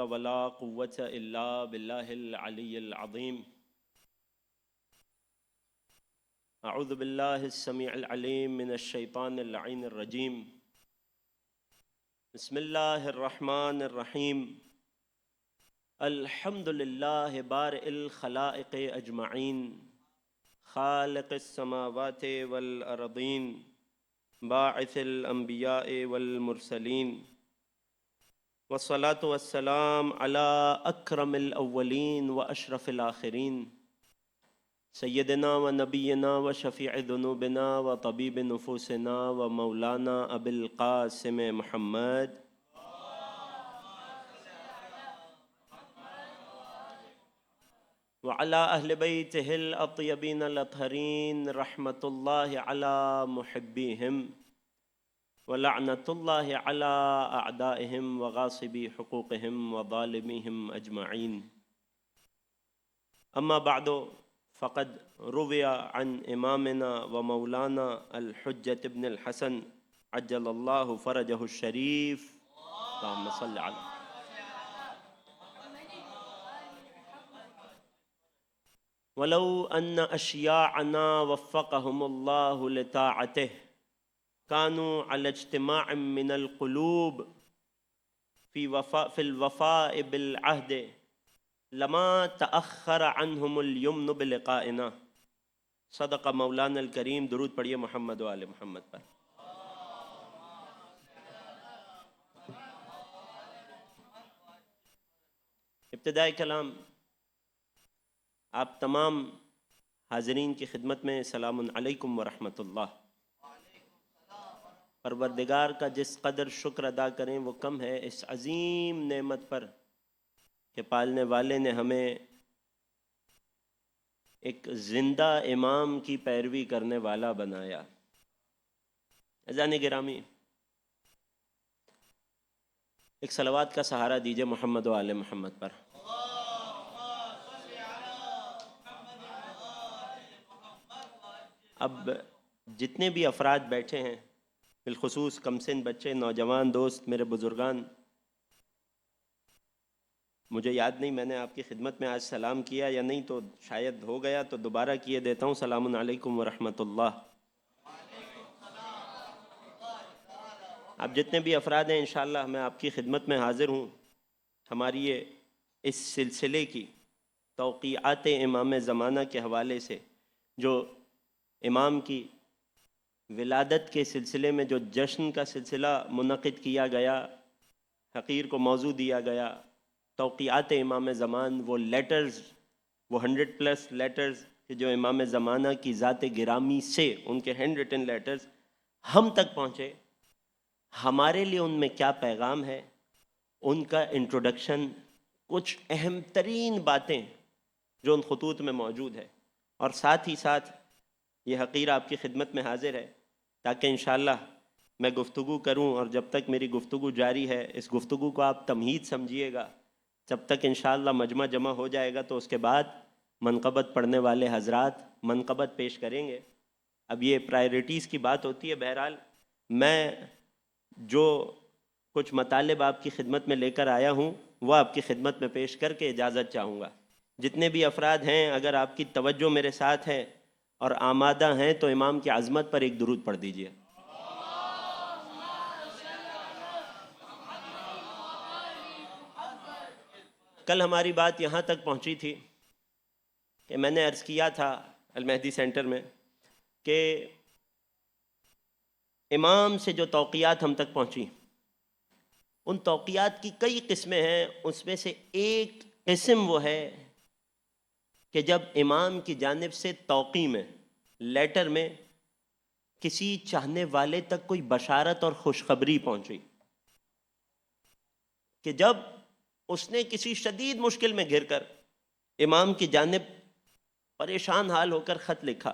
ولا قوة إلا بالله العلي العظيم. أعوذ بالله السميع العليم من الشيطان اللعين الرجيم. بسم الله الرحمن الرحيم. الحمد لله بارئ الخلائق أجمعين خالق السماوات والأرضين باعث الأنبياء والمرسلين والصلاة والسلام على أكرم الأولين وأشرف الآخرين سيدنا ونبينا وشفيع ذنوبنا وطبيب نفوسنا ومولانا أبي القاسم محمد وعلى أهل بيته الأطيبين الأطهرين رحمة الله على محبيهم ولعنة الله على أعدائهم وغاصبي حقوقهم وظالميهم أجمعين. أما بعد فقد روي عن إمامنا ومولانا الحجة ابن الحسن عجل الله فرجه الشريف اللهم صل على ولو أن أشياعنا وفقهم الله لطاعته كانوا على اجتماع من القلوب في الوفاء بالعهد لما تأخر عنهم اليمن بلقائنا. صدق مولانا الکریم. درود پڑھیے محمد و آل محمد پر. ابتدائی کلام آپ تمام حاضرین کی خدمت میں سلام علیکم ورحمۃ اللہ. پروردگار کا جس قدر شکر ادا کریں وہ کم ہے اس عظیم نعمت پر کہ پالنے والے نے ہمیں ایک زندہ امام کی پیروی کرنے والا بنایا. عزیزان گرامی، ایک صلوات کا سہارا دیجئے محمد و آل محمد پر. اب جتنے بھی افراد بیٹھے ہیں، بالخصوص کم سن بچے، نوجوان دوست، میرے بزرگان، مجھے یاد نہیں میں نے آپ کی خدمت میں آج سلام کیا یا نہیں، تو شاید ہو گیا تو دوبارہ کیے دیتا ہوں. سلام علیکم ورحمۃ اللہ. آپ جتنے بھی افراد ہیں انشاءاللہ میں آپ کی خدمت میں حاضر ہوں. ہماری یہ اس سلسلے کی توقیعات امام زمانہ کے حوالے سے جو امام کی ولادت کے سلسلے میں جو جشن کا سلسلہ منعقد کیا گیا، حقیر کو موضوع دیا گیا، توقیعات امام زمان، وہ لیٹرز، وہ 100+ لیٹرز کہ جو امام زمانہ کی ذات گرامی سے ان کے ہینڈ ریٹن لیٹرز ہم تک پہنچے، ہمارے لیے ان میں کیا پیغام ہے، ان کا انٹروڈکشن، کچھ اہم ترین باتیں جو ان خطوط میں موجود ہے، اور ساتھ ہی ساتھ یہ حقیر آپ کی خدمت میں حاضر ہے تاکہ انشاءاللہ میں گفتگو کروں، اور جب تک میری گفتگو جاری ہے اس گفتگو کو آپ تمہید سمجھیے گا. جب تک انشاءاللہ مجمع جمع ہو جائے گا تو اس کے بعد منقبت پڑھنے والے حضرات منقبت پیش کریں گے. اب یہ پرائیورٹیز کی بات ہوتی ہے. بہرحال میں جو کچھ مطالب آپ کی خدمت میں لے کر آیا ہوں وہ آپ کی خدمت میں پیش کر کے اجازت چاہوں گا. جتنے بھی افراد ہیں اگر آپ کی توجہ میرے ساتھ ہے اور آمادہ ہیں تو امام کی عظمت پر ایک درود پڑھ دیجئے. کل ہماری بات یہاں تک پہنچی تھی کہ میں نے عرض کیا تھا المہدی سینٹر میں کہ امام سے جو توقیات ہم تک پہنچی ان توقیات کی کئی قسمیں ہیں. اس میں سے ایک قسم وہ ہے کہ جب امام کی جانب سے توقیع میں، لیٹر میں کسی چاہنے والے تک کوئی بشارت اور خوشخبری پہنچی کہ جب اس نے کسی شدید مشکل میں گھر کر امام کی جانب پریشان حال ہو کر خط لکھا.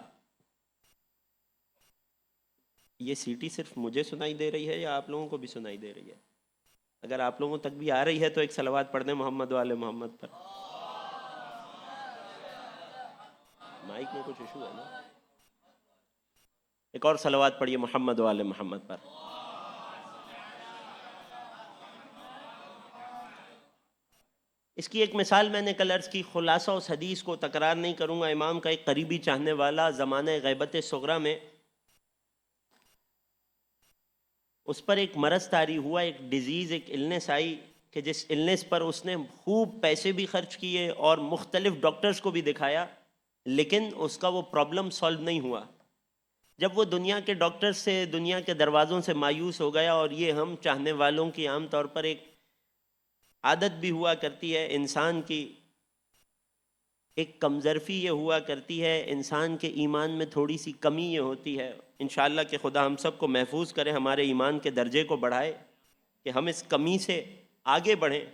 یہ سیٹی صرف مجھے سنائی دے رہی ہے یا آپ لوگوں کو بھی سنائی دے رہی ہے؟ اگر آپ لوگوں تک بھی آ رہی ہے تو ایک صلوات پڑھ دیں محمد و آل محمد پر. مائک میں کچھ ایشو ہے نا؟ ایک اور صلوات پڑھیے محمد و آل محمد پر. اس کی ایک مثال میں نے کل عرض کی، خلاصہ اس حدیث کو تکرار نہیں کروں گا۔ امام کا ایک قریبی چاہنے والا زمانہ غیبت صغریٰ میں اس پر ایک مرض طاری ہوا، ایک ڈیزیز، ایک النس آئی کہ جس النس پر اس نے خوب پیسے بھی خرچ کیے اور مختلف ڈاکٹرز کو بھی دکھایا، لیکن اس کا وہ پرابلم سالو نہیں ہوا۔ جب وہ دنیا کے ڈاکٹر سے، دنیا کے دروازوں سے مایوس ہو گیا، اور یہ ہم چاہنے والوں کی عام طور پر ایک عادت بھی ہوا کرتی ہے، انسان کی ایک کمظرفی یہ ہوا کرتی ہے، انسان کے ایمان میں تھوڑی سی کمی یہ ہوتی ہے۔ انشاءاللہ کہ خدا ہم سب کو محفوظ کرے، ہمارے ایمان کے درجے کو بڑھائے کہ ہم اس کمی سے آگے بڑھیں۔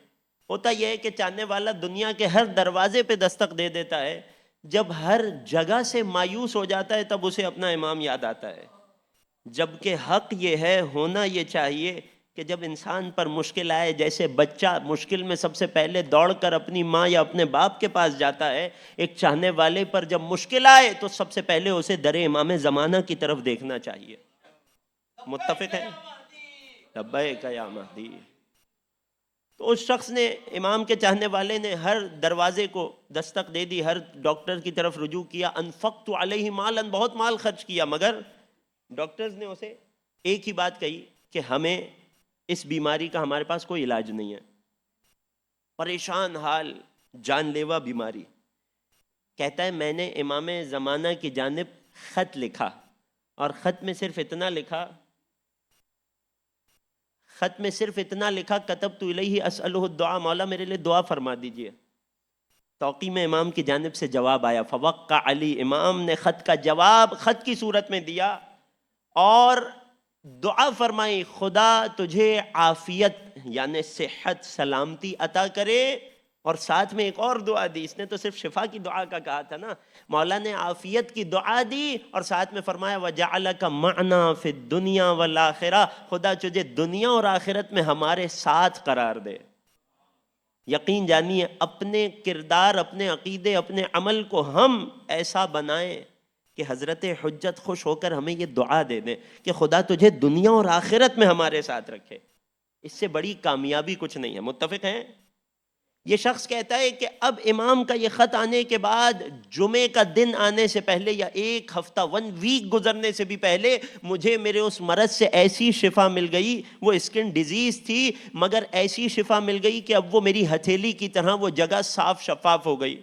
ہوتا یہ ہے کہ چاہنے والا دنیا کے ہر دروازے پہ دستک دے دیتا ہے، جب ہر جگہ سے مایوس ہو جاتا ہے تب اسے اپنا امام یاد آتا ہے۔ جبکہ حق یہ ہے، ہونا یہ چاہیے کہ جب انسان پر مشکل آئے، جیسے بچہ مشکل میں سب سے پہلے دوڑ کر اپنی ماں یا اپنے باپ کے پاس جاتا ہے، ایک چاہنے والے پر جب مشکل آئے تو سب سے پہلے اسے در امام زمانہ کی طرف دیکھنا چاہیے۔ متفق ہے؟ لبیک یا مہدی۔ تو اس شخص نے، امام کے چاہنے والے نے، ہر دروازے کو دستک دے دی، ہر ڈاکٹر کی طرف رجوع کیا، انفقت علیہ مالا، بہت مال خرچ کیا، مگر ڈاکٹرز نے اسے ایک ہی بات کہی کہ ہمیں اس بیماری کا، ہمارے پاس کوئی علاج نہیں ہے۔ پریشان حال، جان لیوا بیماری۔ کہتا ہے میں نے امام زمانہ کی جانب خط لکھا، اور خط میں صرف اتنا لکھا، کتبت الیہ اسألہ الدعاء، مولا میرے لیے دعا فرما دیجئے۔ توقیع میں امام کی جانب سے جواب آیا، فوقع علی، امام نے خط کا جواب خط کی صورت میں دیا اور دعا فرمائی، خدا تجھے عافیت یعنی صحت، سلامتی عطا کرے، اور ساتھ میں ایک اور دعا دی۔ اس نے تو صرف شفا کی دعا کا کہا تھا نا، مولا نے عافیت کی دعا دی اور ساتھ میں فرمایا وَجَعَلَكَ مَعْنَا فِي الدُّنْيَا وَالْآخِرَةِ، خدا تجھے دنیا اور آخرت میں ہمارے ساتھ قرار دے۔ یقین جانیے اپنے کردار، اپنے عقیدے، اپنے عمل کو ہم ایسا بنائیں کہ حضرت حجت خوش ہو کر ہمیں یہ دعا دے دیں کہ خدا تجھے دنیا اور آخرت میں ہمارے ساتھ رکھے۔ اس سے بڑی کامیابی کچھ نہیں ہے۔ متفق ہیں؟ یہ شخص کہتا ہے کہ اب امام کا یہ خط آنے کے بعد، جمعے کا دن آنے سے پہلے یا ایک ہفتہ، 1 ویک گزرنے سے بھی پہلے، مجھے میرے اس مرض سے ایسی شفا مل گئی، وہ اسکن ڈیزیز تھی، مگر ایسی شفا مل گئی کہ اب وہ میری ہتھیلی کی طرح وہ جگہ صاف شفاف ہو گئی،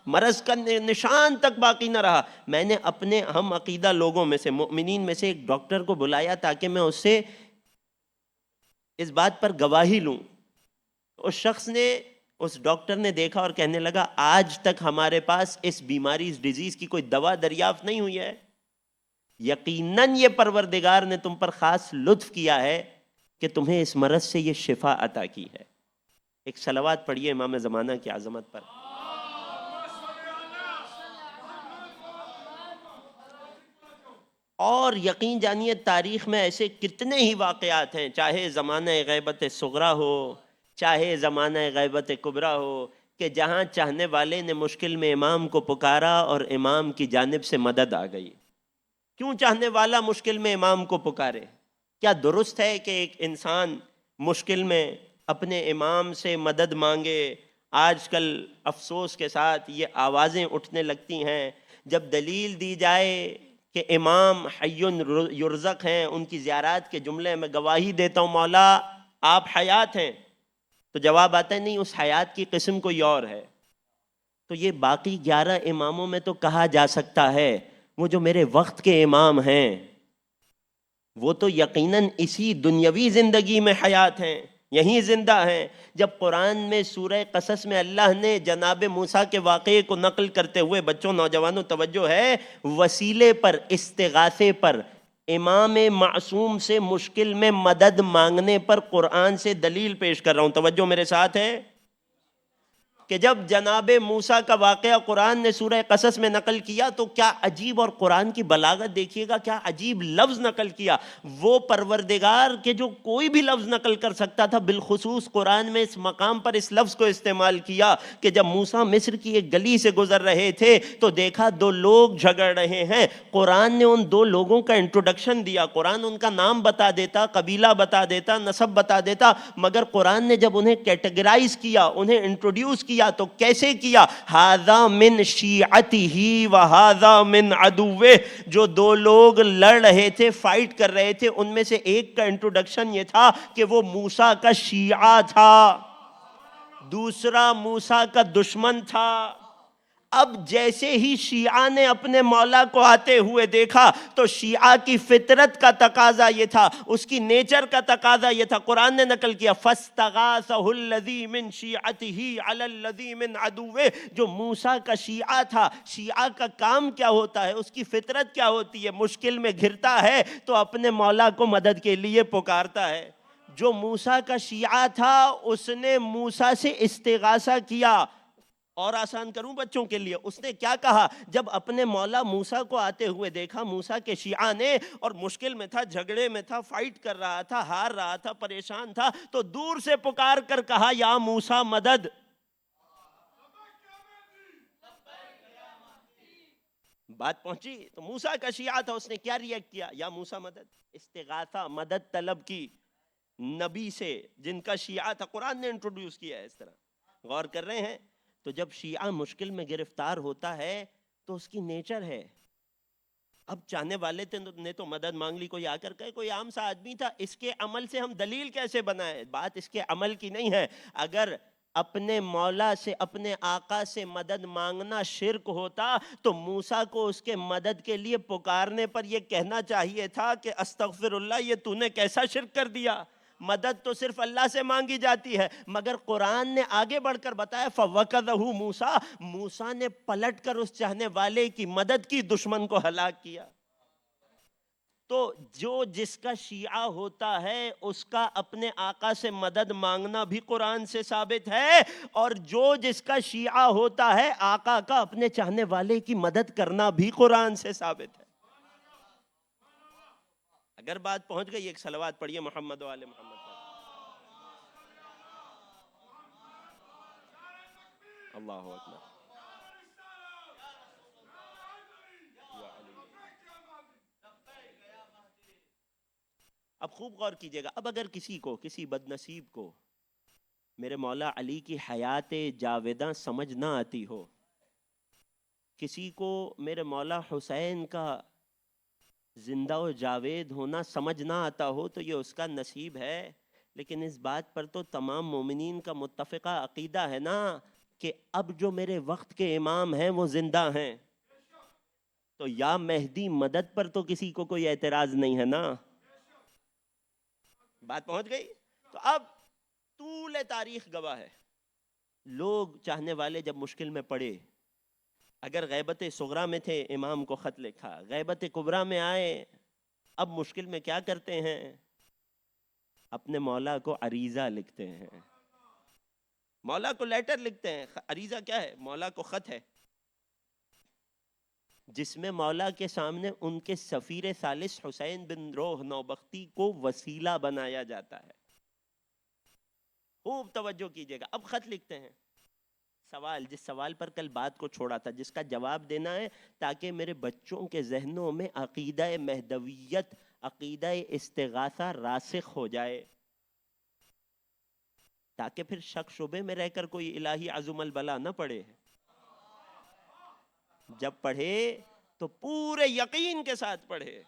مرض کا نشان تک باقی نہ رہا۔ میں نے اپنے ہم عقیدہ لوگوں میں سے، مؤمنین میں سے ایک ڈاکٹر کو بلایا تاکہ میں اس سے اس بات پر گواہی لوں۔ اس شخص نے، اس ڈاکٹر نے دیکھا اور کہنے لگا آج تک ہمارے پاس اس بیماری، اس ڈیزیز کی کوئی دوا دریافت نہیں ہوئی ہے، یقیناً یہ پروردگار نے تم پر خاص لطف کیا ہے کہ تمہیں اس مرض سے یہ شفا عطا کی ہے۔ ایک صلوات پڑھیے امام زمانہ کی عظمت پر۔ اور یقین جانیے تاریخ میں ایسے کتنے ہی واقعات ہیں، چاہے زمانہ غیبت صغریٰ ہو، چاہے زمانہ غیبت کبریٰ ہو، کہ جہاں چاہنے والے نے مشکل میں امام کو پکارا اور امام کی جانب سے مدد آ گئی۔ کیوں چاہنے والا مشکل میں امام کو پکارے؟ کیا درست ہے کہ ایک انسان مشکل میں اپنے امام سے مدد مانگے؟ آج کل افسوس کے ساتھ یہ آوازیں اٹھنے لگتی ہیں جب دلیل دی جائے کہ امام حی یرزق ہیں، ان کی زیارات کے جملے میں گواہی دیتا ہوں مولا آپ حیات ہیں، تو جواب آتا ہے نہیں، اس حیات کی قسم کوئی اور ہے۔ تو یہ باقی 11 اماموں میں تو کہا جا سکتا ہے، وہ جو میرے وقت کے امام ہیں وہ تو یقیناً اسی دنیاوی زندگی میں حیات ہیں، یہیں زندہ ہیں۔ جب قرآن میں سورہ قصص میں اللہ نے جناب موسیٰ کے واقعے کو نقل کرتے ہوئے، بچوں نوجوانوں توجہ ہے، وسیلے پر، استغاثے پر، امام معصوم سے مشکل میں مدد مانگنے پر قرآن سے دلیل پیش کر رہا ہوں، توجہ میرے ساتھ ہے، کہ جب جناب موسیٰ کا واقعہ قرآن نے سورہ قصص میں نقل کیا تو کیا عجیب، اور قرآن کی بلاغت دیکھیے گا، کیا عجیب لفظ نقل کیا. وہ پروردگار کہ جو کوئی بھی لفظ نقل کر سکتا تھا، بالخصوص قرآن میں اس مقام پر اس لفظ کو استعمال کیا کہ جب موسیٰ مصر کی ایک گلی سے گزر رہے تھے تو دیکھا دو لوگ جھگڑ رہے ہیں. قرآن نے ان دو لوگوں کا انٹروڈکشن دیا، قرآن ان کا نام بتا دیتا، قبیلہ بتا دیتا، نسب بتا دیتا، مگر قرآن نے جب انہیں کیٹیگرائز کیا، انہیں انٹروڈیوس کیا تو کیسے کیا؟ ھذا من شیعتہ وھذا من عدوہ. جو دو لوگ لڑ رہے تھے، فائٹ کر رہے تھے، ان میں سے ایک کا انٹروڈکشن یہ تھا کہ وہ موسیٰ کا شیعہ تھا، دوسرا موسیٰ کا دشمن تھا. اب جیسے ہی شیعہ نے اپنے مولا کو آتے ہوئے دیکھا تو شیعہ کی فطرت کا تقاضا یہ تھا، اس کی نیچر کا تقاضا یہ تھا. قرآن نے نقل کیا فَاسْتَغَاثَهُ الَّذِي مِن شِيعَتِهِ عَلَى الَّذِي مِن عَدُوِّهِ. جو موسیٰ کا شیعہ تھا، شیعہ کا کام کیا ہوتا ہے، اس کی فطرت کیا ہوتی ہے؟ مشکل میں گھرتا ہے تو اپنے مولا کو مدد کے لیے پکارتا ہے. جو موسیٰ کا شیعہ تھا اس نے موسیٰ سے استغاثہ کیا. اور آسان کروں بچوں کے لیے، اس نے کیا کہا؟ جب اپنے مولا موسیٰ کو آتے ہوئے دیکھا موسیٰ کے شیعہ نے، اور مشکل میں تھا، جھگڑے میں تھا، فائٹ کر رہا تھا، ہار رہا تھا، پریشان تھا، تو دور سے پکار کر کہا یا موسیٰ مدد. بات پہنچی؟ تو موسیٰ کا شیعہ تھا، اس نے کیا ریئیکٹ کیا؟ یا موسیٰ مدد. استغاثہ، مدد طلب کی نبی سے جن کا شیعہ تھا. قرآن نے انٹروڈیوس کیا ہے اس طرح. غور کر رہے ہیں؟ تو جب شیعہ مشکل میں گرفتار ہوتا ہے تو اس کی نیچر ہے. اب چاہنے والے نے تو مدد مانگ لی، کوئی آ کر کہے، کوئی عام سا آدمی تھا، اس کے عمل سے ہم دلیل کیسے بنائیں؟ بات اس کے عمل کی نہیں ہے. اگر اپنے مولا سے، اپنے آقا سے مدد مانگنا شرک ہوتا تو موسیٰ کو اس کے مدد کے لیے پکارنے پر یہ کہنا چاہیے تھا کہ استغفر اللہ، یہ تو نے کیسا شرک کر دیا، مدد تو صرف اللہ سے مانگی جاتی ہے. مگر قرآن نے آگے بڑھ کر بتایا فَوَقَذَهُ موسیٰ، موسیٰ نے پلٹ کر اس چاہنے والے کی مدد کی، دشمن کو ہلاک کیا. تو جو جس کا شیعہ ہوتا ہے اس کا اپنے آقا سے مدد مانگنا بھی قرآن سے ثابت ہے، اور جو جس کا شیعہ ہوتا ہے آقا کا اپنے چاہنے والے کی مدد کرنا بھی قرآن سے ثابت ہے. اگر بات پہنچ گئی، ایک صلوات پڑھیے محمد و آل محمد. اللہ اکبر. اب خوب غور کیجئے گا. اب اگر کسی کو، کسی بد نصیب کو میرے مولا علی کی حیات جاویداں سمجھ نہ آتی ہو، کسی کو میرے مولا حسین کا زندہ و جاوید ہونا سمجھ نہ آتا ہو، تو یہ اس کا نصیب ہے. لیکن اس بات پر تو تمام مومنین کا متفقہ عقیدہ ہے نا کہ اب جو میرے وقت کے امام ہیں وہ زندہ ہیں. تو یا مہدی مدد پر تو کسی کو کوئی اعتراض نہیں ہے نا. بات پہنچ گئی؟ تو اب طول تاریخ گواہ ہے، لوگ چاہنے والے جب مشکل میں پڑے، اگر غیبت صغرا میں تھے امام کو خط لکھا، غیبت کبریٰ میں آئے، اب مشکل میں کیا کرتے ہیں؟ اپنے مولا کو عریضہ لکھتے ہیں، مولا کو لیٹر لکھتے ہیں. عریضہ کیا ہے؟ مولا کو خط ہے جس میں مولا کے سامنے ان کے سفیر ثالث حسین بن روح نوبختی کو وسیلہ بنایا جاتا ہے. خوب توجہ کیجئے گا. اب خط لکھتے ہیں. سوال، جس سوال پر کل بات کو چھوڑا تھا، جس کا جواب دینا ہے تاکہ میرے بچوں کے ذہنوں میں عقیدہ مہدویت، عقیدہ استغاثہ راسخ ہو جائے، تاکہ پھر شک شبے میں رہ کر کوئی الہی عظم البلا نہ پڑھے. جب پڑھے تو پورے یقین کے ساتھ پڑھے.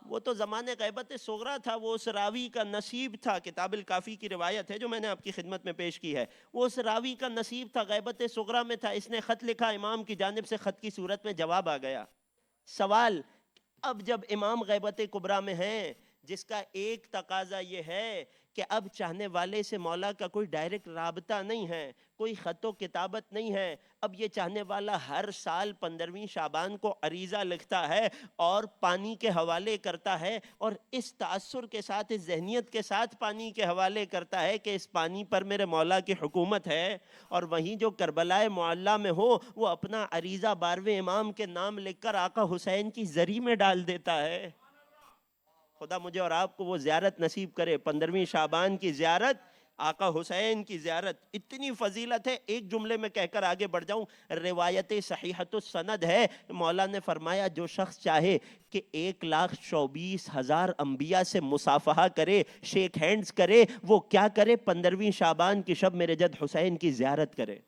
وہ تو زمانے غیبت صغرا تھا، وہ اس راوی کا نصیب تھا. کتاب الکافی کی روایت ہے جو میں نے آپ کی خدمت میں پیش کی ہے، وہ اس راوی کا نصیب تھا، غیبت صغرا میں تھا. اس نے خط لکھا، امام کی جانب سے خط کی صورت میں جواب آ گیا. سوال، اب جب امام غیبت کبریٰ میں ہیں، جس کا ایک تقاضا یہ ہے کہ اب چاہنے والے سے مولا کا کوئی ڈائریکٹ رابطہ نہیں ہے، کوئی خط و کتابت نہیں ہے. اب یہ چاہنے والا ہر سال 15ویں شعبان کو عریضہ لکھتا ہے اور پانی کے حوالے کرتا ہے، اور اس تأثر کے ساتھ، اس ذہنیت کے ساتھ پانی کے حوالے کرتا ہے کہ اس پانی پر میرے مولا کی حکومت ہے. اور وہیں جو کربلائے معلیٰ میں ہو وہ اپنا عریضہ 12ویں امام کے نام لکھ کر آقا حسین کی زری میں ڈال دیتا ہے. خدا مجھے اور آپ کو وہ زیارت نصیب کرے، 15ویں شعبان کی زیارت، آقا حسین کی زیارت. اتنی فضیلت ہے، ایک جملے میں کہہ کر آگے بڑھ جاؤں. روایت صحیحۃ السند ہے، مولا نے فرمایا جو شخص چاہے کہ 1,24,000 انبیاء سے مصافحہ کرے، شیک ہینڈز کرے، وہ کیا کرے؟ 15ویں شعبان کی شب میرے جد حسین کی زیارت کرے.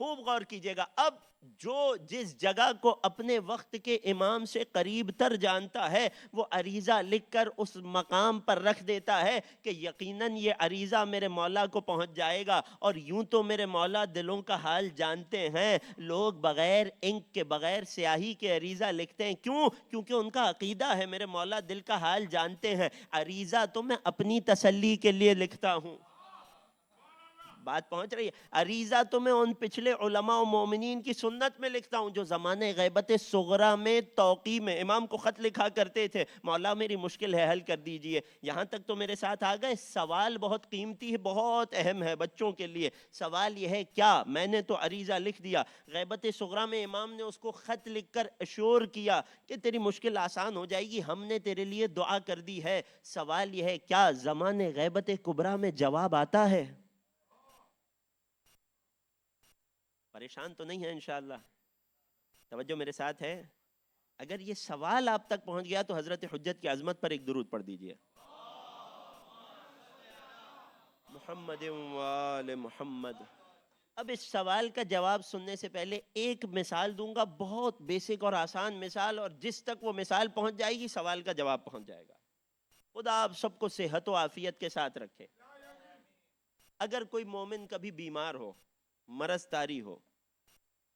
خوب غور کیجئے گا. اب جو جس جگہ کو اپنے وقت کے امام سے قریب تر جانتا ہے وہ عریضہ لکھ کر اس مقام پر رکھ دیتا ہے کہ یقیناً یہ عریضہ میرے مولا کو پہنچ جائے گا. اور یوں تو میرے مولا دلوں کا حال جانتے ہیں، لوگ بغیر انک کے، بغیر سیاہی کے عریضہ لکھتے ہیں. کیوں؟ کیونکہ ان کا عقیدہ ہے میرے مولا دل کا حال جانتے ہیں. عریضہ تو میں اپنی تسلی کے لیے لکھتا ہوں. بات پہنچ رہی ہے؟ عریضہ تو میں ان پچھلے علماء و مومنین کی سنت میں لکھتا ہوں جو زمانے غیبت صغرا میں، توقی میں امام کو خط لکھا کرتے تھے، مولا میری مشکل ہے حل کر دیجئے. یہاں تک تو میرے ساتھ آ گئے. سوال بہت قیمتی ہے، بہت اہم ہے بچوں کے لیے. سوال یہ ہے کیا میں نے تو عریضہ لکھ دیا، غیبت صغرا میں امام نے اس کو خط لکھ کر اشور کیا کہ تیری مشکل آسان ہو جائے گی، ہم نے تیرے لیے دعا کر دی ہے. سوال یہ ہے کیا زمانے غیبت کبریٰ میں جواب آتا ہے؟ پریشان تو نہیں ہے انشاءاللہ؟ توجہ میرے ساتھ ہے؟ اگر یہ سوال آپ تک پہنچ گیا تو حضرت حجت کی عظمت پر ایک درود پڑھ دیجئے. محمد و آل محمد. اب اس سوال کا جواب سننے سے پہلے ایک مثال دوں گا، بہت بیسک اور آسان مثال، اور جس تک وہ مثال پہنچ جائے گی سوال کا جواب پہنچ جائے گا. خدا آپ سب کو صحت و عافیت کے ساتھ رکھے. اگر کوئی مومن کبھی بیمار ہو، مرض طاری ہو،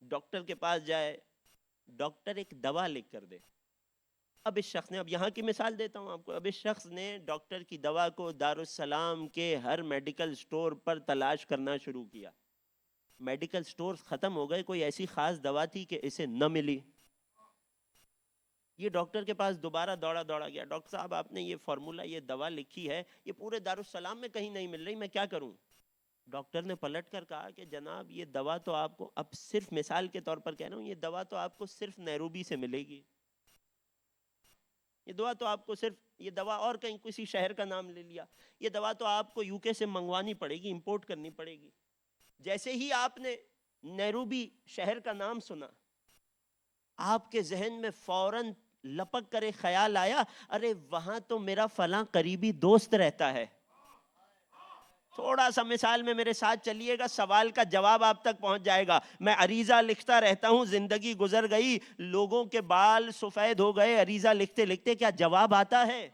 ڈاکٹر کے پاس جائے، ڈاکٹر ایک دوا لکھ کر دے. اب اس شخص نے، اب یہاں کی مثال دیتا ہوں آپ کو، اب اس شخص نے ڈاکٹر کی دوا کو دارالسلام کے ہر میڈیکل سٹور پر تلاش کرنا شروع کیا. میڈیکل سٹور ختم ہو گئے، کوئی ایسی خاص دوا تھی کہ اسے نہ ملی. یہ ڈاکٹر کے پاس دوبارہ دوڑا گیا، ڈاکٹر صاحب آپ نے یہ فارمولا، یہ دوا لکھی ہے، یہ پورے دارالسلام میں کہیں نہیں مل رہی، میں کیا کروں؟ ڈاکٹر نے پلٹ کر کہا کہ جناب یہ دوا تو آپ کو، اب صرف مثال کے طور پر کہہ رہا ہوں، یہ دوا تو آپ کو صرف نیروبی سے ملے گی. یہ دوا تو آپ کو صرف، یہ دوا، اور کہیں کسی شہر کا نام لے لیا، یہ دوا تو آپ کو یو کے سے منگوانی پڑے گی، امپورٹ کرنی پڑے گی. جیسے ہی آپ نے نیروبی شہر کا نام سنا، آپ کے ذہن میں فوراً لپک کر ایک خیال آیا، ارے وہاں تو میرا فلاں قریبی دوست رہتا ہے. تھوڑا سا مثال میں میرے ساتھ چلیے گا، سوال کا جواب آپ تک پہنچ جائے گا. میں عریضہ لکھتا رہتا ہوں، زندگی گزر گئی، لوگوں کے بال سفید ہو گئے عریضہ لکھتے لکھتے، کیا جواب آتا ہے؟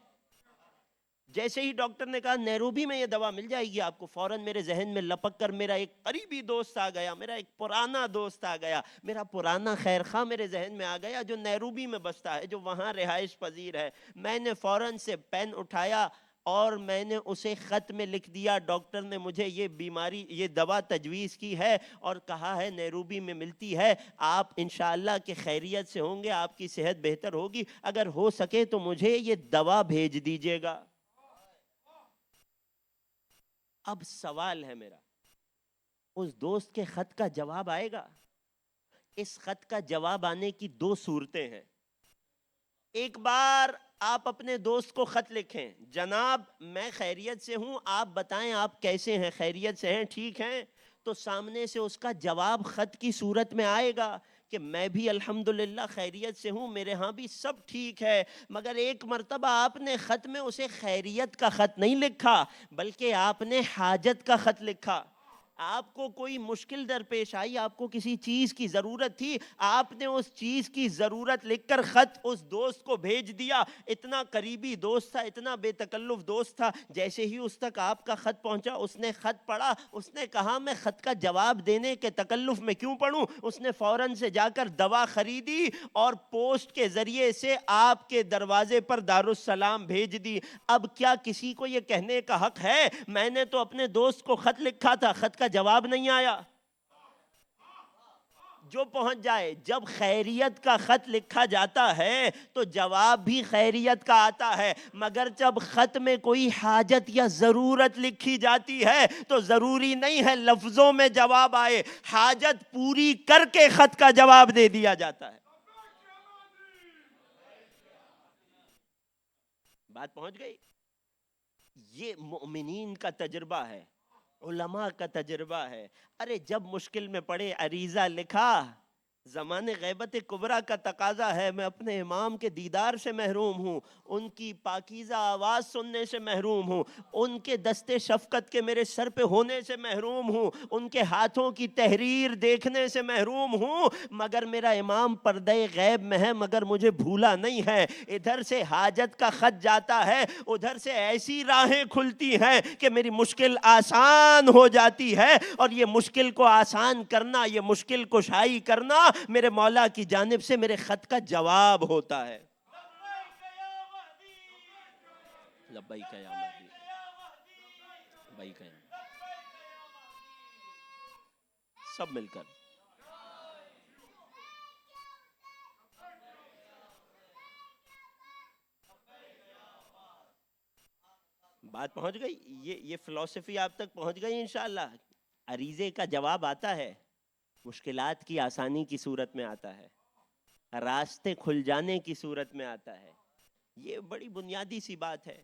جیسے ہی ڈاکٹر نے کہا نیروبی میں یہ دوا مل جائے گی آپ کو، فوراً میرے ذہن میں لپک کر میرا ایک قریبی دوست آ گیا، میرا ایک پرانا دوست آ گیا، میرا پرانا خیر خواہ میرے ذہن میں آ گیا جو نیروبی میں بستا ہے، جو وہاں رہائش پذیر ہے. میں نے فوراً سے پین اٹھایا اور میں نے اسے خط میں لکھ دیا، ڈاکٹر نے مجھے یہ بیماری، یہ دوا تجویز کی ہے اور کہا ہے نیروبی میں ملتی ہے، آپ انشاءاللہ کہ خیریت سے ہوں گے، آپ کی صحت بہتر ہوگی، اگر ہو سکے تو مجھے یہ دوا بھیج دیجیے گا. اب سوال ہے میرا، اس دوست کے خط کا جواب آئے گا؟ اس خط کا جواب آنے کی دو صورتیں ہیں. ایک بار آپ اپنے دوست کو خط لکھیں، جناب میں خیریت سے ہوں، آپ بتائیں آپ کیسے ہیں، خیریت سے ہیں، ٹھیک ہیں؟ تو سامنے سے اس کا جواب خط کی صورت میں آئے گا کہ میں بھی الحمدللہ خیریت سے ہوں، میرے ہاں بھی سب ٹھیک ہے. مگر ایک مرتبہ آپ نے خط میں اسے خیریت کا خط نہیں لکھا، بلکہ آپ نے حاجت کا خط لکھا. آپ کو کوئی مشکل درپیش آئی، آپ کو کسی چیز کی ضرورت تھی، آپ نے اس چیز کی ضرورت لکھ کر خط اس دوست کو بھیج دیا. اتنا قریبی دوست تھا، اتنا بے تکلف دوست تھا. جیسے ہی اس تک آپ کا خط پہنچا، اس نے خط پڑھا، اس نے کہا میں خط کا جواب دینے کے تکلف میں کیوں پڑھوں. اس نے فوراً سے جا کر دوا خریدی اور پوسٹ کے ذریعے سے آپ کے دروازے پر دارالسلام بھیج دی. اب کیا کسی کو یہ کہنے کا حق ہے میں نے تو اپنے دوست کو خط لکھا تھا، خط کا جواب نہیں آیا؟ جو پہنچ جائے. جب خیریت کا خط لکھا جاتا ہے تو جواب بھی خیریت کا آتا ہے، مگر جب خط میں کوئی حاجت یا ضرورت لکھی جاتی ہے تو ضروری نہیں ہے لفظوں میں جواب آئے، حاجت پوری کر کے خط کا جواب دے دیا جاتا ہے. بات پہنچ گئی؟ یہ مومنین کا تجربہ ہے، علماء کا تجربہ ہے. ارے جب مشکل میں پڑے عریضہ لکھا، زمان غیبت کبریٰ کا تقاضا ہے، میں اپنے امام کے دیدار سے محروم ہوں، ان کی پاکیزہ آواز سننے سے محروم ہوں، ان کے دستے شفقت کے میرے سر پہ ہونے سے محروم ہوں، ان کے ہاتھوں کی تحریر دیکھنے سے محروم ہوں، مگر میرا امام پردہ غیب میں ہے، مگر مجھے بھولا نہیں ہے. ادھر سے حاجت کا خط جاتا ہے، ادھر سے ایسی راہیں کھلتی ہیں کہ میری مشکل آسان ہو جاتی ہے. اور یہ مشکل کو آسان کرنا، یہ مشکل کشائی کرنا میرے مولا کی جانب سے میرے خط کا جواب ہوتا ہے. لبیک یا مہدی، لبیک یا مہدی. سب مل کر بات پہنچ گئی. یہ فلسفی آپ تک پہنچ گئی انشاءاللہ. عریضے کا جواب آتا ہے، مشکلات کی آسانی کی صورت میں آتا ہے، راستے کھل جانے کی صورت میں آتا ہے. یہ بڑی بنیادی سی بات ہے،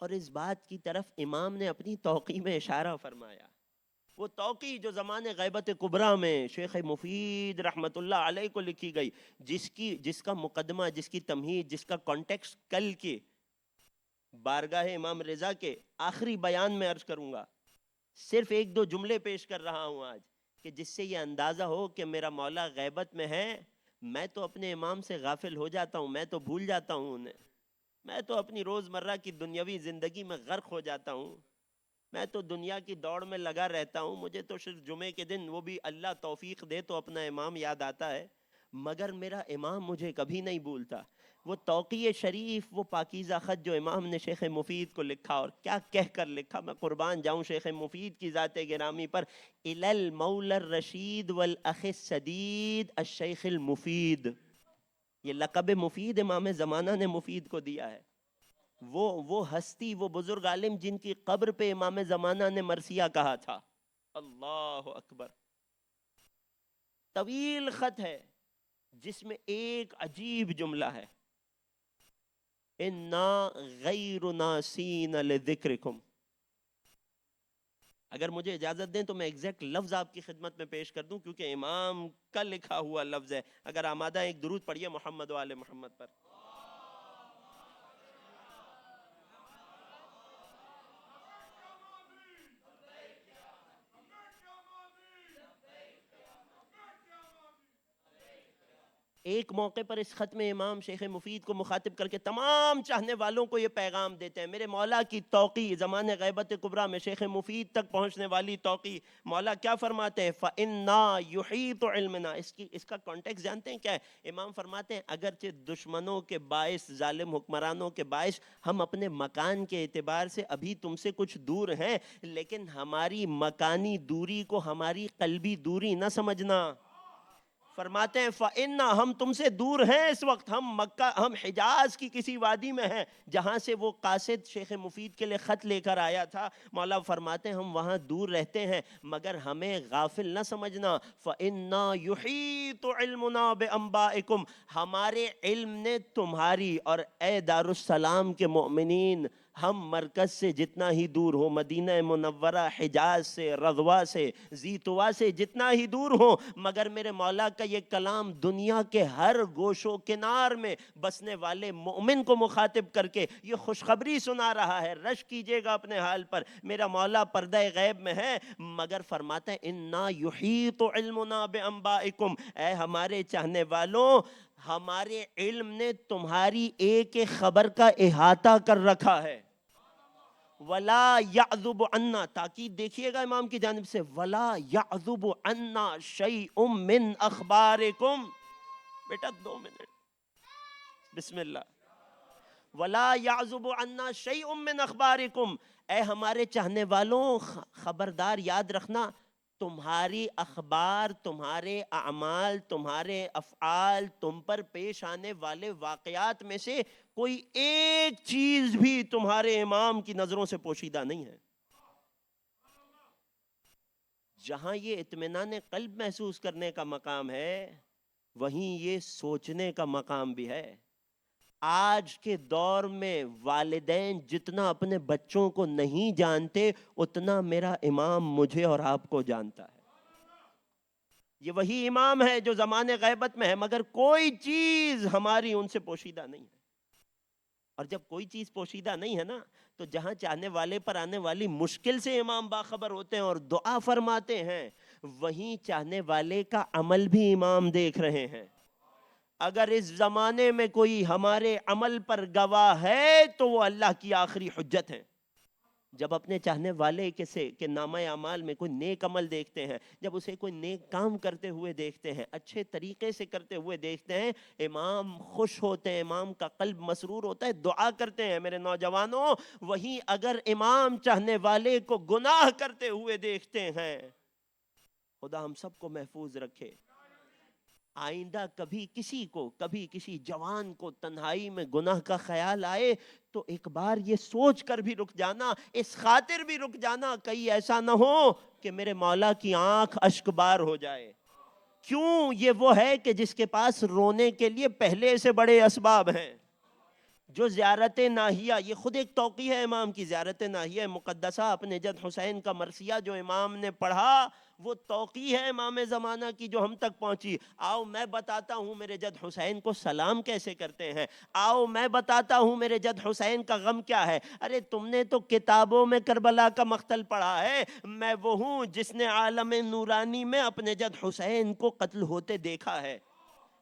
اور اس بات کی طرف امام نے اپنی توقیع میں اشارہ فرمایا. وہ توقیع جو زمان غیبت کبریٰ میں شیخ مفید رحمت اللہ علیہ کو لکھی گئی، جس کا مقدمہ، جس کی تمہید، جس کا کانٹیکسٹ کل کے بارگاہ امام رضا کے آخری بیان میں عرض کروں گا. صرف ایک دو جملے پیش کر رہا ہوں آج، کہ جس سے یہ اندازہ ہو کہ میرا مولا غیبت میں ہے. میں تو اپنے امام سے غافل ہو جاتا ہوں، میں تو بھول جاتا ہوں انہیں، میں تو اپنی روزمرہ کی دنیاوی زندگی میں غرق ہو جاتا ہوں، میں تو دنیا کی دوڑ میں لگا رہتا ہوں. مجھے تو صرف جمعے کے دن، وہ بھی اللہ توفیق دے تو اپنا امام یاد آتا ہے، مگر میرا امام مجھے کبھی نہیں بھولتا. وہ توقیع شریف، وہ پاکیزہ خط جو امام نے شیخ مفید کو لکھا، اور کیا کہہ کر لکھا، میں قربان جاؤں شیخ مفید کی ذات گرامی پر. الی المولا الرشید والاخ السدید الشیخ المفید. یہ لقب مفید امام زمانہ نے مفید کو دیا ہے. وہ ہستی، وہ بزرگ عالم جن کی قبر پہ امام زمانہ نے مرثیہ کہا تھا. اللہ اکبر. طویل خط ہے جس میں ایک عجیب جملہ ہے، اِنَّا غَيْرُ نَاسِينَ لِذِكْرِكُمْ. اگر مجھے اجازت دیں تو میں ایگزیکٹ لفظ آپ کی خدمت میں پیش کر دوں، کیونکہ امام کا لکھا ہوا لفظ ہے. اگر آمادہ ایک درود پڑھیے محمد و آل محمد پر. ایک موقع پر اس خط میں امام شیخ مفید کو مخاطب کر کے تمام چاہنے والوں کو یہ پیغام دیتے ہیں. میرے مولا کی توقیع زمان غیبت کبریٰ میں شیخ مفید تک پہنچنے والی توقیع. مولا کیا فرماتے ہیں؟ فَإِنَّا يُحِيطُ عِلْمِنَا. اس کا کانٹیکس جانتے ہیں کیا ہے؟ امام فرماتے ہیں اگرچہ دشمنوں کے باعث، ظالم حکمرانوں کے باعث ہم اپنے مکان کے اعتبار سے ابھی تم سے کچھ دور ہیں، لیکن ہماری مکانی دوری کو ہماری قلبی دوری نہ سمجھنا. فرماتے ہیں فَإِنَّا، ہم تم سے دور ہیں اس وقت، ہم حجاز کی کسی وادی میں ہیں جہاں سے وہ قاصد شیخ مفید کے لئے خط لے کر آیا تھا. مولا فرماتے ہیں ہم وہاں دور رہتے ہیں، مگر ہمیں غافل نہ سمجھنا. فَإِنَّا يُحِيطُ عِلْمُنَا بِأَنبَائِكُمْ. ہمارے علم نے تمہاری، اور اے دارالسلام کے مؤمنین، ہم مرکز سے جتنا ہی دور ہو، مدینہ منورہ، حجاز سے، رضوہ سے، زیتوا سے جتنا ہی دور ہو، مگر میرے مولا کا یہ کلام دنیا کے ہر گوش و کنار میں بسنے والے مومن کو مخاطب کر کے یہ خوشخبری سنا رہا ہے۔ رش کیجئے گا اپنے حال پر، میرا مولا پردہ غیب میں ہے، مگر فرماتا ہے اِنَّا يُحِيطُ عِلْمُنَا بِأَنبَائِكُمْ، اے ہمارے چاہنے والوں، ہمارے علم نے تمہاری ایک ایک خبر کا احاطہ کر رکھا ہے۔ وَلَا يَعْذُبُ عَنَّا، تاکید دیکھیے گا امام کی جانب سے، وَلَا يَعْذُبُ عَنَّا شَيْءٌ مِّنْ أَخْبَارِكُمْ۔ بیٹا 2 منٹ، بسم اللہ۔ وَلَا يَعْذُبُ عَنَّا شَيْءٌ مِّنْ أَخْبَارِكُمْ، اے ہمارے چاہنے والوں خبردار یاد رکھنا، تمہاری اخبار، تمہارے اعمال، تمہارے افعال، تم پر پیش آنے والے واقعات میں سے کوئی ایک چیز بھی تمہارے امام کی نظروں سے پوشیدہ نہیں ہے۔ جہاں یہ اطمینان قلب محسوس کرنے کا مقام ہے، وہیں یہ سوچنے کا مقام بھی ہے۔ آج کے دور میں والدین جتنا اپنے بچوں کو نہیں جانتے، اتنا میرا امام مجھے اور آپ کو جانتا ہے۔ یہ وہی امام ہے جو زمان غیبت میں ہے، مگر کوئی چیز ہماری ان سے پوشیدہ نہیں ہے۔ اور جب کوئی چیز پوشیدہ نہیں ہے نا، تو جہاں چاہنے والے پر آنے والی مشکل سے امام باخبر ہوتے ہیں اور دعا فرماتے ہیں، وہیں چاہنے والے کا عمل بھی امام دیکھ رہے ہیں۔ اگر اس زمانے میں کوئی ہمارے عمل پر گواہ ہے تو وہ اللہ کی آخری حجت ہے۔ جب اپنے چاہنے والے کے نامہ اعمال میں کوئی نیک عمل دیکھتے ہیں، جب اسے کوئی نیک کام کرتے ہوئے دیکھتے ہیں، اچھے طریقے سے کرتے ہوئے دیکھتے ہیں، امام خوش ہوتے ہیں، امام کا قلب مسرور ہوتا ہے، دعا کرتے ہیں۔ میرے نوجوانوں، وہیں اگر امام چاہنے والے کو گناہ کرتے ہوئے دیکھتے ہیں، خدا ہم سب کو محفوظ رکھے، آئندہ کبھی کسی جوان کو تنہائی میں گناہ کا خیال آئے تو ایک بار یہ سوچ کر بھی رک جانا، اس خاطر بھی رک جانا، کہیں ایسا نہ ہو کہ میرے مولا کی آنکھ اشک بار ہو جائے۔ کیوں؟ یہ وہ ہے کہ جس کے پاس رونے کے لیے پہلے سے بڑے اسباب ہیں۔ جو زیارت ناہیہ، یہ خود ایک توقیہ ہے امام کی، زیارت ناہیہ مقدسہ اپنے جد حسین کا مرثیہ جو امام نے پڑھا، وہ توقیہ ہے امام زمانہ کی جو ہم تک پہنچی۔ آؤ میں بتاتا ہوں میرے جد حسین کو سلام کیسے کرتے ہیں، آؤ میں بتاتا ہوں میرے جد حسین کا غم کیا ہے۔ ارے تم نے تو کتابوں میں کربلا کا مقتل پڑھا ہے، میں وہ ہوں جس نے عالم نورانی میں اپنے جد حسین کو قتل ہوتے دیکھا ہے۔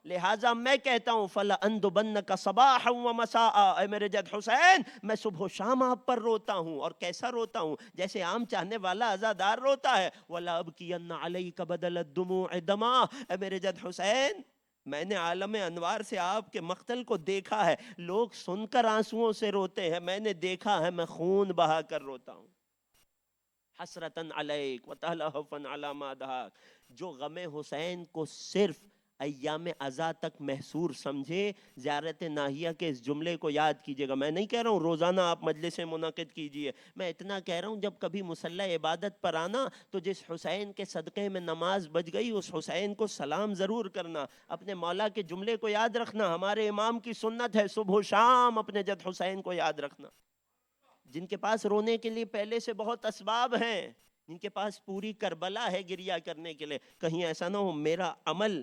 لہٰذا میں کہتا ہوں فَلَأَنْدُبَنَّكَ صَبَاحًا وَمَسَاءً، اے میرے جد حسین، میں صبح و شام آپ پر روتا ہوں، اور کیسا روتا ہوں؟ جیسے عام چاہنے والا عزادار روتا ہے۔ وَلَا أَبْكِيَنَّ عَلَيْكَ بَدَلَ الدُّمُوعِ دَمًا، اے میرے جد حسین، میں نے عالم انوار سے آپ کے مقتل کو دیکھا ہے، لوگ سن کر آنسوؤں سے روتے ہیں، میں نے دیکھا ہے میں خون بہا کر روتا ہوں۔ حسرتاً علیک وتلہفاً علی ما دہاک، جو غم حسین کو صرف ایام عزا تک محصور سمجھے، زیارت ناہیہ کے اس جملے کو یاد کیجئے گا۔ میں نہیں کہہ رہا ہوں روزانہ آپ مجلس منعقد کیجئے، میں اتنا کہہ رہا ہوں جب کبھی مصلی عبادت پر آنا تو جس حسین کے صدقے میں نماز بج گئی اس حسین کو سلام ضرور کرنا، اپنے مولا کے جملے کو یاد رکھنا۔ ہمارے امام کی سنت ہے صبح و شام اپنے جد حسین کو یاد رکھنا۔ جن کے پاس رونے کے لیے پہلے سے بہت اسباب ہیں، جن کے پاس پوری کربلا ہے گریہ کرنے کے لیے، کہیں ایسا نہ ہو میرا عمل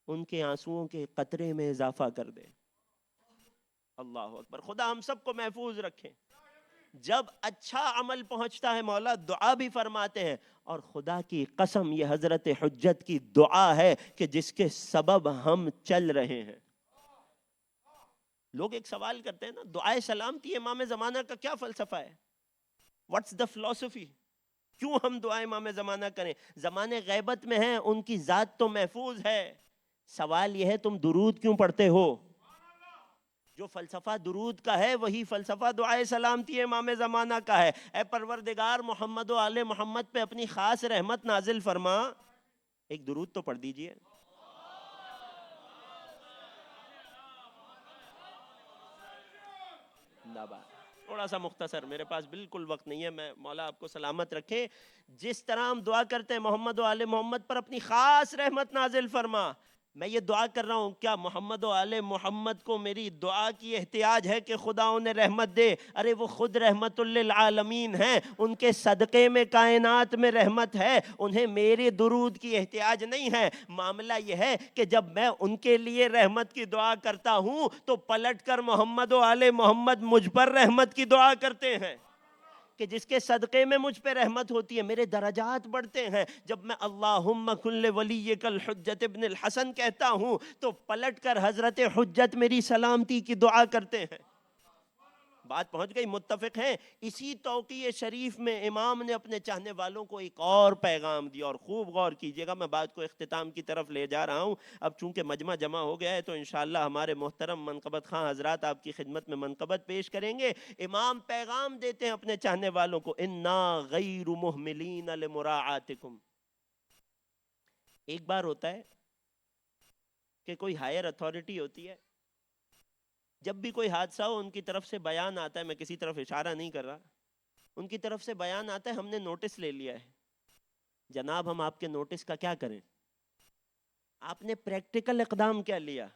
ان کے آنسوؤں کے قطرے میں اضافہ کر دے۔ اللہ اکبر، خدا ہم سب کو محفوظ رکھے۔ جب اچھا عمل پہنچتا ہے مولا دعا بھی فرماتے ہیں، اور خدا کی قسم یہ حضرت حجت کی دعا ہے کہ جس کے سبب ہم چل رہے ہیں۔ لوگ ایک سوال کرتے ہیں نا، دعائے سلامتی امام زمانہ کا کیا فلسفہ ہے؟ What's the philosophy؟ کیوں ہم دعائے امام زمانہ کریں؟ زمانے غیبت میں ہیں، ان کی ذات تو محفوظ ہے، سوال یہ ہے تم درود کیوں پڑھتے ہو؟ جو فلسفہ درود کا ہے وہی فلسفہ دعائے سلامتی امام زمانہ کا ہے۔ اے پروردگار محمد و آل محمد پہ اپنی خاص رحمت نازل فرما، ایک درود تو پڑھ دیجئے۔ تھوڑا سا مختصر، میرے پاس بالکل وقت نہیں ہے، میں مولا آپ کو سلامت رکھے۔ جس طرح ہم دعا کرتے ہیں محمد و آل محمد پر اپنی خاص رحمت نازل فرما، میں یہ دعا کر رہا ہوں، کیا محمد و آل محمد کو میری دعا کی احتیاج ہے کہ خدا انہیں رحمت دے؟ ارے وہ خود رحمت للعالمین ہیں، ان کے صدقے میں کائنات میں رحمت ہے، انہیں میرے درود کی احتیاج نہیں ہے۔ معاملہ یہ ہے کہ جب میں ان کے لیے رحمت کی دعا کرتا ہوں تو پلٹ کر محمد و آل محمد مجھ پر رحمت کی دعا کرتے ہیں کہ جس کے صدقے میں مجھ پہ رحمت ہوتی ہے، میرے درجات بڑھتے ہیں۔ جب میں اللہم کن ولیک الحجت ابن الحسن کہتا ہوں تو پلٹ کر حضرت حجت میری سلامتی کی دعا کرتے ہیں۔ بات پہنچ گئی، متفق ہیں۔ اسی توقیع شریف میں امام نے اپنے چاہنے والوں کو ایک اور پیغام دیا، اور خوب غور کیجئے گا، میں بات کو اختتام کی طرف لے جا رہا ہوں۔ اب چونکہ مجمع جمع ہو گیا ہے تو انشاءاللہ ہمارے محترم منقبت خواہ حضرات آپ کی خدمت میں منقبت پیش کریں گے۔ امام پیغام دیتے ہیں اپنے چاہنے والوں کو، انا غیر مہملین لمراعاتکم۔ ایک بار ہوتا ہے کہ کوئی ہائر اتھارٹی ہوتی ہے، جب بھی کوئی حادثہ ہو ان کی طرف سے بیان آتا ہے، میں کسی طرف اشارہ نہیں کر رہا، ان کی طرف سے بیان آتا ہے ہم نے نوٹس لے لیا ہے۔ جناب ہم آپ کے نوٹس کا کیا کریں؟ آپ نے پریکٹیکل اقدام کیا لیا؟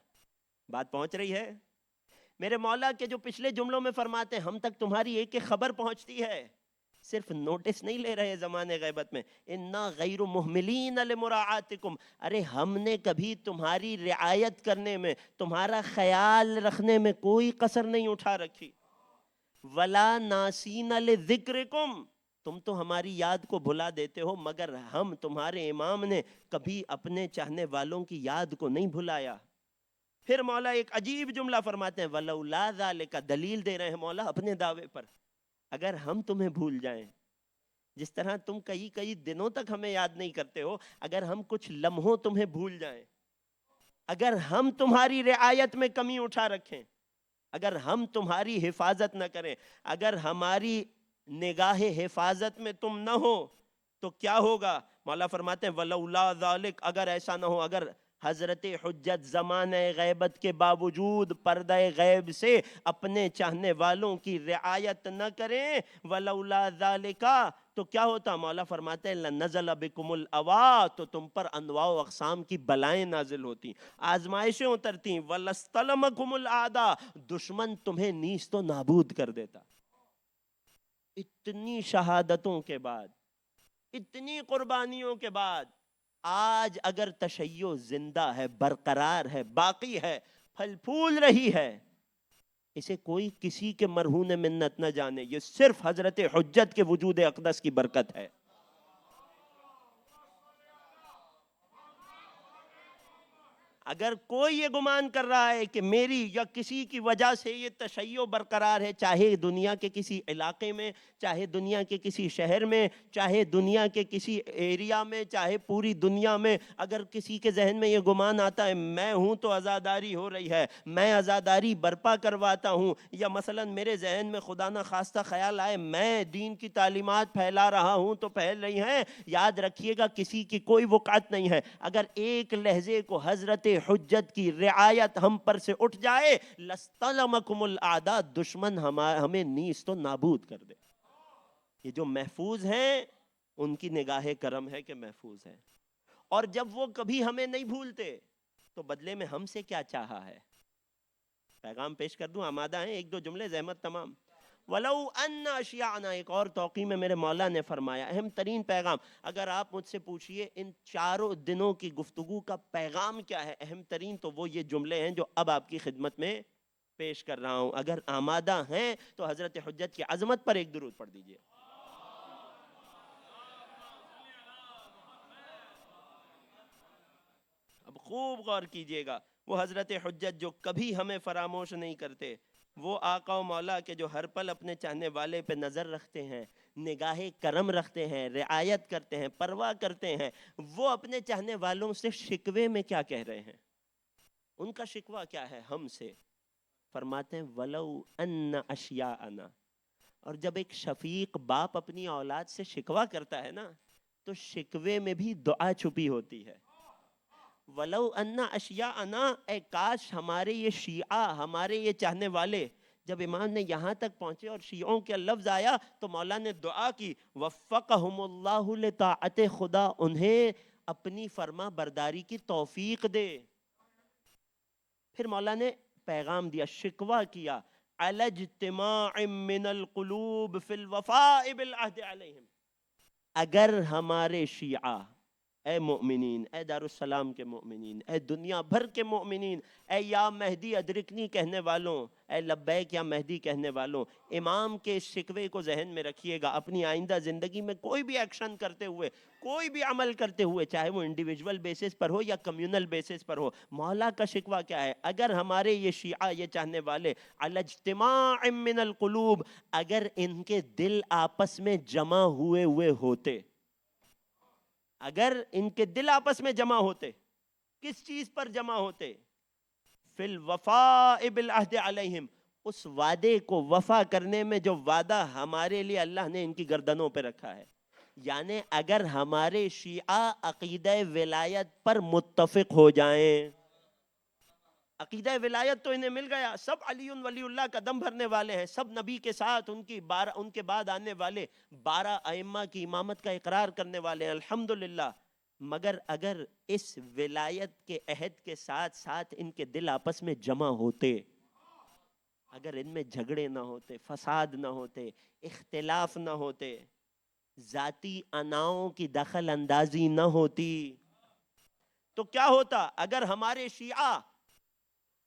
بات پہنچ رہی ہے؟ میرے مولا کے جو پچھلے جملوں میں فرماتے ہیں ہم تک تمہاری ایک ایک خبر پہنچتی ہے، صرف نوٹس نہیں لے رہے زمانے غیبت میں۔ انا غیر مہملین لمراعاتکم، ارے ہم نے کبھی تمہاری رعایت کرنے میں، تمہارا خیال رکھنے میں کوئی قصر نہیں اٹھا رکھی۔ ولا ناسین لذکرکم، تم تو ہماری یاد کو بھلا دیتے ہو، مگر ہم تمہارے امام نے کبھی اپنے چاہنے والوں کی یاد کو نہیں بھلایا۔ پھر مولا ایک عجیب جملہ فرماتے ہیں، وَلَوْلَا ذَلِكَ، دلیل دے رہے ہیں مولا اپنے دعوے پر، اگر ہم تمہیں بھول جائیں، جس طرح تم کئی کئی دنوں تک ہمیں یاد نہیں کرتے ہو، اگر ہم کچھ لمحوں تمہیں بھول جائیں، اگر ہم تمہاری رعایت میں کمی اٹھا رکھیں، اگر ہم تمہاری حفاظت نہ کریں، اگر ہماری نگاہ حفاظت میں تم نہ ہو تو کیا ہوگا؟ مولا فرماتے ہیں وَلَوْلَا ذَلِكَ، اگر ایسا نہ ہو، اگر حضرت حجت زمانہ غیبت کے باوجود پردہ غیب سے اپنے چاہنے والوں کی رعایت نہ کریں، وَلَوْلَا ذَلِكَ، تو کیا ہوتا؟ مولا فرماتے ہیں لَنَزَلَ بِكُمُ الْأَوَا، تو تم پر انواع و اقسام کی بلائیں نازل ہوتی، آزمائشیں اترتی، وَلَسْتَلَمَكُمُ الْأَعْدَاءُ، دشمن تمہیں نیست و نابود کر دیتا۔ اتنی شہادتوں کے بعد، اتنی قربانیوں کے بعد، آج اگر تشیع زندہ ہے، برقرار ہے، باقی ہے، پھل پھول رہی ہے، اسے کوئی کسی کے مرہون منت نہ جانے، یہ صرف حضرت حجت کے وجود اقدس کی برکت ہے۔ اگر کوئی یہ گمان کر رہا ہے کہ میری یا کسی کی وجہ سے یہ تشیع برقرار ہے، چاہے دنیا کے کسی علاقے میں، چاہے دنیا کے کسی شہر میں، چاہے دنیا کے کسی ایریا میں، چاہے پوری دنیا میں، اگر کسی کے ذہن میں یہ گمان آتا ہے میں ہوں تو عزاداری ہو رہی ہے، میں عزاداری برپا کرواتا ہوں، یا مثلا میرے ذہن میں خدا نہ خواستہ خیال آئے میں دین کی تعلیمات پھیلا رہا ہوں تو پھیل رہی ہیں، یاد رکھیے گا کسی کی کوئی وقعت نہیں ہے۔ اگر ایک لہجے کو حضرت حجت کی رعایت ہم پر سے اٹھ جائے، لَسْتَلَمَكُمُ الْأَعْدَاءُ، دشمن ہمیں نیست و نابود کر دے۔ یہ جو محفوظ ہیں ان کی نگاہ کرم ہے کہ محفوظ ہیں، اور جب وہ کبھی ہمیں نہیں بھولتے تو بدلے میں ہم سے کیا چاہا ہے؟ پیغام پیش کر دوں، آمادہ ہیں؟ ایک دو جملے زحمت تمام۔ وَلَوْ أَنَّ أَشْيَعْنَا، ایک اور توقیع میں میرے مولا نے فرمایا، اہم ترین پیغام، اگر آپ مجھ سے پوچھئے ان چاروں دنوں کی گفتگو کا پیغام کیا ہے، اہم ترین تو وہ یہ جملے ہیں جو اب آپ کی خدمت میں پیش کر رہا ہوں۔ اگر آمادہ ہیں تو حضرت حجت کی عظمت پر ایک درود پڑھ دیجئے۔ اب خوب غور کیجئے گا، وہ حضرت حجت جو کبھی ہمیں فراموش نہیں کرتے، وہ آقا و مولا کے جو ہر پل اپنے چاہنے والے پہ نظر رکھتے ہیں، نگاہ کرم رکھتے ہیں، رعایت کرتے ہیں، پرواہ کرتے ہیں، وہ اپنے چاہنے والوں سے شکوے میں کیا کہہ رہے ہیں؟ ان کا شکوہ کیا ہے ہم سے؟ فرماتے ہیں وَلَوْ أَنَّ أَشْيَاءَنَا، اور جب ایک شفیق باپ اپنی اولاد سے شکوہ کرتا ہے نا تو شکوے میں بھی دعا چھپی ہوتی ہے۔ وَلَوْ أَنَّ أَشْيَاءَنَا، اے کاش ہمارے یہ شیعہ، ہمارے یہ چاہنے والے، جب امام نے یہاں تک پہنچے اور شیعوں کے لفظ آیا تو مولا نے دعا کی، وَفَّقَهُمُ اللَّهُ لِطَاعَتِ، خدا انہیں اپنی فرما برداری کی توفیق دے۔ پھر مولا نے پیغام دیا، شکوہ کیا، علی اجتماع من القلوب فی الوفاء بالعہد علیہم، اگر ہمارے شیعہ، اے مؤمنین، اے دارالسلام کے مؤمنین، اے دنیا بھر کے مؤمنین، اے یا مہدی ادرکنی کہنے والوں، اے لبیک یا مہدی کہنے والوں، امام کے اس شکوے کو ذہن میں رکھیے گا. اپنی آئندہ زندگی میں کوئی بھی ایکشن کرتے ہوئے، کوئی بھی عمل کرتے ہوئے، چاہے وہ انڈیویجول بیسس پر ہو یا کمیونل بیسس پر ہو، مولا کا شکوہ کیا ہے؟ اگر ہمارے یہ شیعہ، یہ چاہنے والے، علی اجتماع من القلوب، اگر ان کے دل آپس میں جمع ہوئے ہوتے، اگر ان کے دل آپس میں جمع ہوتے، کس چیز پر جمع ہوتے؟ فی الوفاء بالعہد علیہم، اس وعدے کو وفا کرنے میں جو وعدہ ہمارے لیے اللہ نے ان کی گردنوں پہ رکھا ہے. یعنی اگر ہمارے شیعہ عقیدہ ولایت پر متفق ہو جائیں، عقیدہ ولایت تو انہیں مل گیا، سب علی ولی اللہ کا دم بھرنے والے ہیں، سب نبی کے ساتھ ان کے بعد آنے والے 12 ائمہ کی امامت کا اقرار کرنے والے ہیں، الحمدللہ. مگر اگر اس ولایت کے عہد کے ساتھ ساتھ ان کے دل آپس میں جمع ہوتے، اگر ان میں جھگڑے نہ ہوتے، فساد نہ ہوتے، اختلاف نہ ہوتے، ذاتی اناؤں کی دخل اندازی نہ ہوتی، تو کیا ہوتا؟ اگر ہمارے شیعہ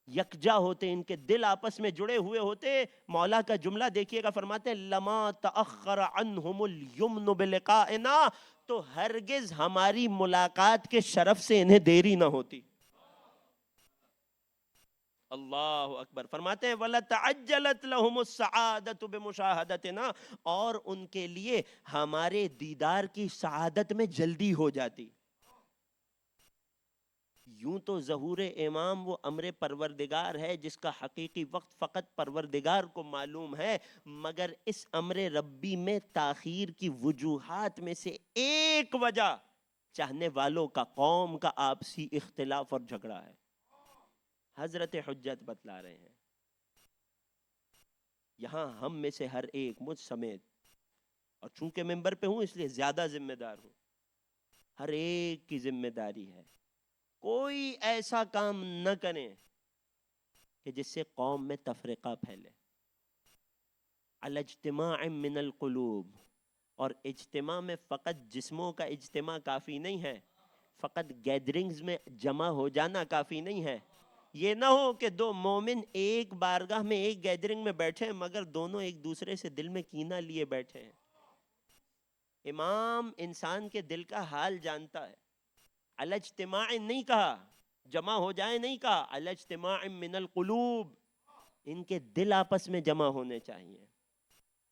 یکجا ہوتے، ان کے دل آپس میں جڑے ہوئے ہوتے، مولا کا جملہ دیکھیے گا، فرماتے ہیں لما تأخر عنہم الیمن بلقائنا، تو ہرگز ہماری ملاقات کے شرف سے انہیں دیری نہ ہوتی. اللہ اکبر. فرماتے ہیں وَلَتَعَجَّلَتْ لَهُمُ السَّعَادَةُ بِمُشَاهَدَتِنَا، اور ان کے لیے ہمارے دیدار کی سعادت میں جلدی ہو جاتی. یوں تو ظہور امام وہ امر پروردگار ہے جس کا حقیقی وقت فقط پروردگار کو معلوم ہے، مگر اس امر ربی میں تاخیر کی وجوہات میں سے ایک وجہ چاہنے والوں کا، قوم کا آپسی اختلاف اور جھگڑا ہے. حضرت حجت بتلا رہے ہیں، یہاں ہم میں سے ہر ایک، مجھ سمیت، اور چونکہ ممبر پہ ہوں اس لیے زیادہ ذمہ دار ہوں، ہر ایک کی ذمہ داری ہے کوئی ایسا کام نہ کریں کہ جس سے قوم میں تفرقہ پھیلے. علی اجتماع من القلوب، اور اجتماع میں فقط جسموں کا اجتماع کافی نہیں ہے، فقط گیدرنگز میں جمع ہو جانا کافی نہیں ہے. یہ نہ ہو کہ دو مومن ایک بارگاہ میں ایک گیدرنگ میں بیٹھے مگر دونوں ایک دوسرے سے دل میں کینہ لیے بیٹھے ہیں. امام انسان کے دل کا حال جانتا ہے. علی اجتماع نہیں کہا جمع ہو جائے، نہیں کہا، علی اجتماع من القلوب، ان کے دل آپس میں جمع ہونے چاہیے.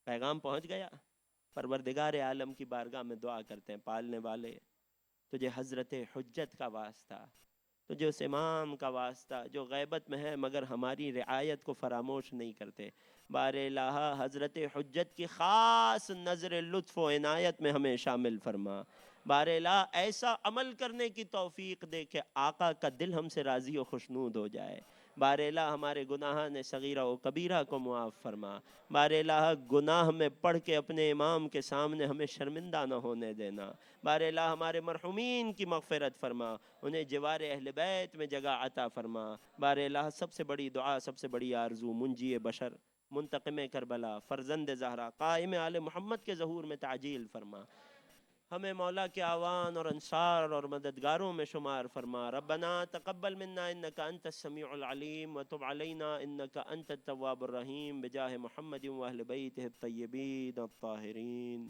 پیغام پہنچ گیا. پروردگار عالم کی بارگاہ میں دعا کرتے ہیں، پالنے والے تجھے حضرت حجت کا واسطہ، تجھے اس امام کا واسطہ جو غیبت میں ہے مگر ہماری رعایت کو فراموش نہیں کرتے، بار الہ حضرت حجت کی خاص نظر لطف و عنایت میں ہمیں شامل فرما. بار الہ ایسا عمل کرنے کی توفیق دے کہ آقا کا دل ہم سے راضی و خوشنود ہو جائے. بار الہ ہمارے گناہ نے صغیرہ و کبیرہ کو معاف فرما. بار الہ گناہ میں پڑھ کے اپنے امام کے سامنے ہمیں شرمندہ نہ ہونے دینا. بار الہ ہمارے مرحومین کی مغفرت فرما، انہیں جوار اہل بیت میں جگہ عطا فرما. بار الہ سب سے بڑی دعا، سب سے بڑی آرزو، منجی بشر، منتقم کربلا، فرزند زہرا، قائم آل محمد کے ظہور میں تعجیل فرما. ہمیں مولا کے اعوان اور انصار اور مددگاروں میں شمار فرما. ربنا تقبل منا انک انت السمیع العلیم وتب علینا انک انت التواب الرحیم بجاہ محمد و اہل بیتہ الطیبین الطاہرین.